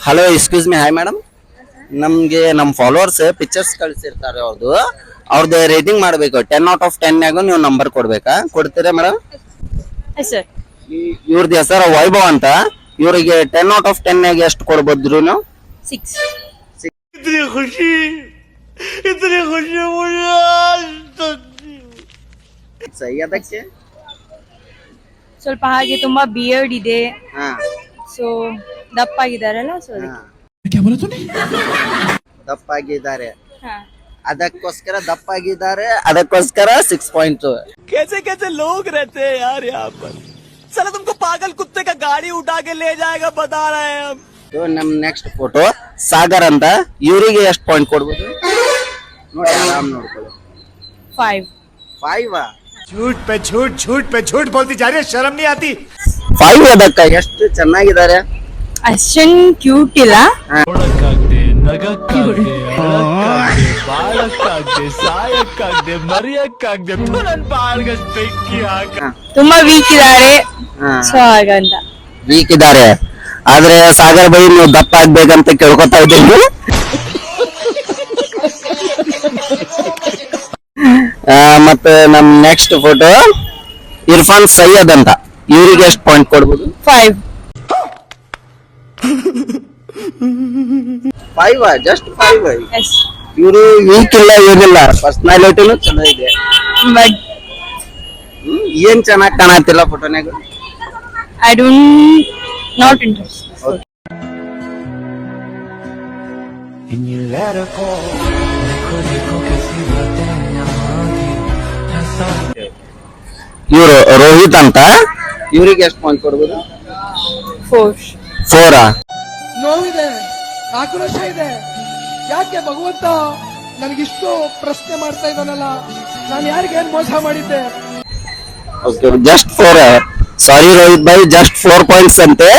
Hello excuse me, hi madam. ನಮಗೆ ನಮ್ಮ followers pictures ಕಳಿಸಿರ್ತಾರೆ, ಅವ್ರದ್ದು ರೇಟಿಂಗ್ ಮಾಡಬೇಕು. 10 out of 10 ನಾಗ ನೀವು ನಂಬರ್ ಕೊಡ್ಬೇಕಾ? ಕೊಡ್ತೀರಾ ಮೇಡಮ್? ಸರ್ ಇವ್ರದ್ದು ಹೆಸರು ವೈಭವ್ ಅಂತ. ಇವರಿಗೆ 10 out of 10 ನಾಗ ಎಷ್ಟು ಕೊಡ್ಬೋದ್ರಿ ನೀವು? 6. ಅದಕ್ಕೆ ಸ್ವಲ್ಪ ಹಾಗೆ ತುಂಬಾ ಬಿಯರ್ಡ್ ಇದೆ, ಹಾ ಸೊ ದಪ್ಪಾಗಿದ್ದಾರಲ್ಲ, ಸೊ ದಪ್ಪಾಗಿದ್ದಾರೆ, ಹಾ. ಅದಕ್ಕೋಸ್ಕರ 6 ಪಾಯಿಂಟ್. कैसे कैसे लोग रहते हैं यार यहाँ पर. साला तुमको पागल कुत्ते का गाड़ी उठा के ले जाएगा बता रहे हैं हम. ನಮ್ ನೆಕ್ಸ್ಟ್ ಫೋಟೋ ಸಾಗರ್ ಅಂತ. ಇವರಿಗೆ ಎಷ್ಟು ಪಾಯಿಂಟ್ ಕೊಡ್ಬೋದು ನೋಡಿ, ಆರಾಮ್ ನೋಡ್ಕೊಳ್ಳಿ. 5. 5 झूठ पे झूठ, झूठ पे झूठ बोलती जा रही है, शर्म नहीं आती. 5 ಅದಕ್ಕ ಎಷ್ಟು ಚೆನ್ನಾಗಿದ್ದಾರೆ. ಅಷ್ಟೇನ್ ಕ್ಯೂಟ್ ಇಲ್ಲ. ಒಳಕ್ಕಾಗ್ದೆ, ನಗಕ್ಕಾಗ್ದೆ, ಅಳಕ್ಕಾಗ್ದೆ, ಬಾಳಕ್ಕಾಗ್ದೆ, ಸಾಯಕ್ಕಾಗ್ದೆ, ಮರಿಯಕ್ಕಾಗ್ದೆ, ನನ್ ಬಾಳ್ಗಷ್ಟ್ ಬೆಂಕಿ ಹಾಕ. ತುಂಬಾ ವೀಕ್ ಇದ್ದಾರೆ, ಸೊ ಹಾಗಂತ. ವೀಕ್ ಇದ್ದಾರೆ, ಆದ್ರೆ ಸಾಗರ್ ಬೈ ನೀವು ದಪ್ಪ ಆಗ್ಬೇಕಂತ ಕೇಳ್ಕೊತಾ ಇದ್ದೀವಿ. ಮತ್ತೆ ನಮ್ ನೆಕ್ಸ್ಟ್ ಫೋಟೋ ಇರ್ಫಾನ್ ಸೈಯದ್ ಅಂತ. ಇವರಿಗೆ ಎಷ್ಟು ಪಾಯಿಂಟ್ ಕೊಡ್ಬೋದು? 5. 5 ಜಸ್ಟ್ 5. ಎಸ್, ಇವರು ವೀಕ್ ಇಲ್ಲ, ಏನಿಲ್ಲ, ಪರ್ಸನಾಲಿಟಿನೂ ಚಲೋ ಇದೆ. ಬಟ್ ಏನ್ ಚೆನ್ನಾಗಿ ಕಾಣತಿಲ್ಲ ಫೋಟೋನಾಗ. I don't not interest. ಇವರು ರೋಹಿತ್ ಅಂತ. ಇವರಿಗೆ ಎಷ್ಟು ಪಾಯಿಂಟ್ ಕೊಡ್ಬೋದು? 4. ನೋವಿದೆ, ಆಕ್ರೋಶ ಇದೆ. ಯಾಕೆ ಭಗವಂತ ನನಗಿಷ್ಟು ಪ್ರಶ್ನೆ ಮಾಡ್ತಾ ಇದ್ದಾನಲ್ಲ, ನಾನು ಯಾರಿಗೆ ಏನ್ ಮೋಸ ಮಾಡಿದ್ದೆ? Okay, just 4. ಸಾರಿ ರೋಹಿತ್ ಭಾಯ್, ಜಸ್ಟ್ 4 ಪಾಯಿಂಟ್ಸ್ ಅಂತೆ.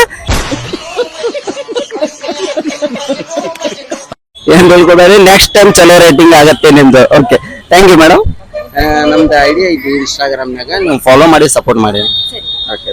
ಏನ್ ಹೇಳ್ಕೊಡ್ರಿ, ನೆಕ್ಸ್ಟ್ ಟೈಮ್ ಚಲೋ ರೇಟಿಂಗ್ ಆಗತ್ತೆ ನಿಮ್ದು. Okay, thank you madam. ನಮ್ದು ಐಡಿಯಾ ಐತಿ ಇನ್ಸ್ಟಾಗ್ರಾಮ್ನಾಗ, ನೀವು ಫಾಲೋ ಮಾಡಿ ಸಪೋರ್ಟ್ ಮಾಡಿ. ಓಕೆ.